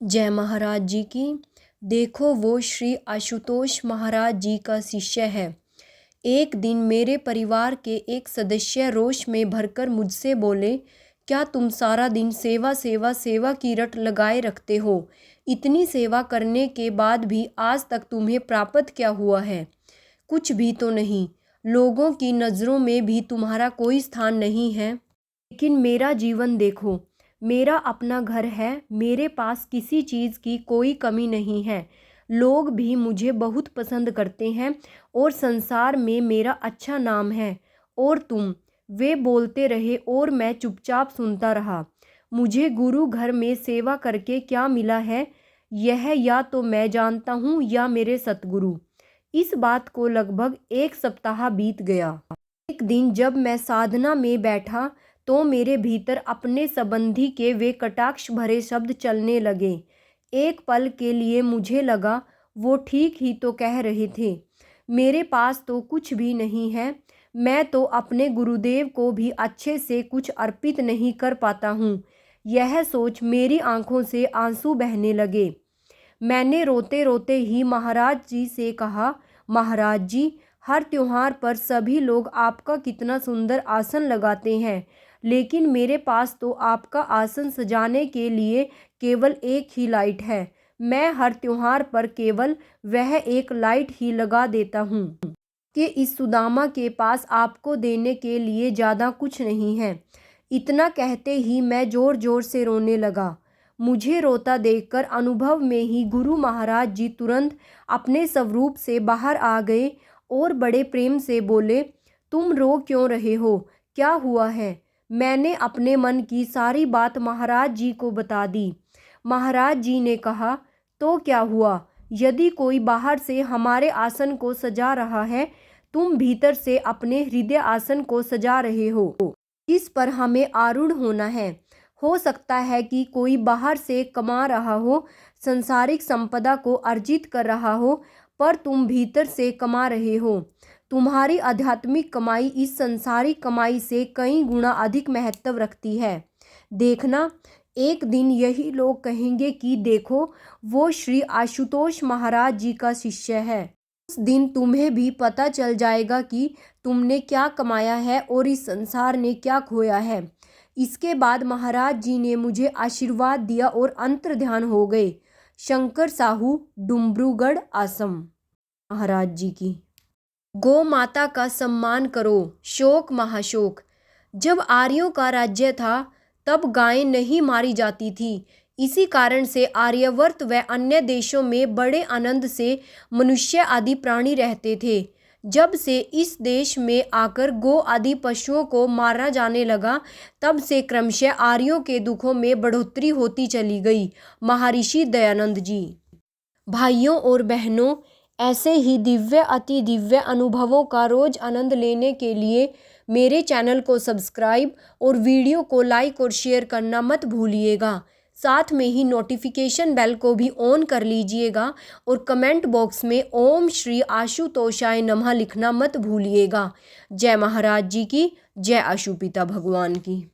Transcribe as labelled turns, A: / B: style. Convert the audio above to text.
A: जय महाराज जी की। देखो वो श्री आशुतोष महाराज जी का शिष्य है। एक दिन मेरे परिवार के एक सदस्य रोष में भरकर मुझसे बोले, क्या तुम सारा दिन सेवा सेवा सेवा की रट लगाए रखते हो? इतनी सेवा करने के बाद भी आज तक तुम्हें प्राप्त क्या हुआ है? कुछ भी तो नहीं। लोगों की नज़रों में भी तुम्हारा कोई स्थान नहीं है। लेकिन मेरा जीवन देखो, मेरा अपना घर है, मेरे पास किसी चीज़ की कोई कमी नहीं है। लोग भी मुझे बहुत पसंद करते हैं और संसार में मेरा अच्छा नाम है। और तुम? वे बोलते रहे और मैं चुपचाप सुनता रहा। मुझे गुरु घर में सेवा करके क्या मिला है, यह या तो मैं जानता हूँ या मेरे सतगुरु। इस बात को लगभग एक सप्ताह बीत गया। एक दिन जब मैं साधना में बैठा तो मेरे भीतर अपने संबंधी के वे कटाक्ष भरे शब्द चलने लगे। एक पल के लिए मुझे लगा वो ठीक ही तो कह रहे थे। मेरे पास तो कुछ भी नहीं है, मैं तो अपने गुरुदेव को भी अच्छे से कुछ अर्पित नहीं कर पाता हूँ। यह सोच मेरी आंखों से आंसू बहने लगे। मैंने रोते रोते ही महाराज जी से कहा, महाराज जी, हर त्योहार पर सभी लोग आपका कितना सुंदर आसन लगाते हैं, लेकिन मेरे पास तो आपका आसन सजाने के लिए केवल एक ही लाइट है। मैं हर त्योहार पर केवल वह एक लाइट ही लगा देता हूँ कि इस सुदामा के पास आपको देने के लिए ज़्यादा कुछ नहीं है। इतना कहते ही मैं ज़ोर ज़ोर से रोने लगा। मुझे रोता देखकर अनुभव में ही गुरु महाराज जी तुरंत अपने स्वरूप से बाहर आ गए और बड़े प्रेम से बोले, तुम रो क्यों रहे हो? क्या हुआ है? मैंने अपने मन की सारी बात महाराज जी को बता दी। महाराज जी ने कहा, तो क्या हुआ? यदि कोई बाहर से हमारे आसन को सजा रहा है, तुम भीतर से अपने हृदय आसन को सजा रहे हो, जिस पर हमें आरूढ़ होना है। हो सकता है कि कोई बाहर से कमा रहा हो, संसारिक संपदा को अर्जित कर रहा हो, पर तुम भीतर से कमा रहे हो। तुम्हारी आध्यात्मिक कमाई इस संसारिक कमाई से कई गुना अधिक महत्व रखती है। देखना, एक दिन यही लोग कहेंगे कि देखो वो श्री आशुतोष महाराज जी का शिष्य है। उस दिन तुम्हें भी पता चल जाएगा कि तुमने क्या कमाया है और इस संसार ने क्या खोया है। इसके बाद महाराज जी ने मुझे आशीर्वाद दिया और अंतर्ध्यान हो गए। शंकर साहू, डुम्ब्रुगढ़, असम। महाराज जी की। गौ माता का सम्मान करो। शोक महाशोक। जब आर्यों का राज्य था तब गायें नहीं मारी जाती थी। इसी कारण से आर्यावर्त व अन्य देशों में बड़े आनंद से मनुष्य आदि प्राणी रहते थे। जब से इस देश में आकर गौ आदि पशुओं को मारा जाने लगा, तब से क्रमशः आर्यों के दुखों में बढ़ोतरी होती चली गई। महर्षि दयानंद जी। भाइयों और बहनों, ऐसे ही दिव्य अति दिव्य अनुभवों का रोज आनंद लेने के लिए मेरे चैनल को सब्सक्राइब और वीडियो को लाइक और शेयर करना मत भूलिएगा। साथ में ही नोटिफिकेशन बेल को भी ऑन कर लीजिएगा और कमेंट बॉक्स में ओम श्री आशुतोषाय नमः लिखना मत भूलिएगा। जय महाराज जी की। जय आशुपिता भगवान की।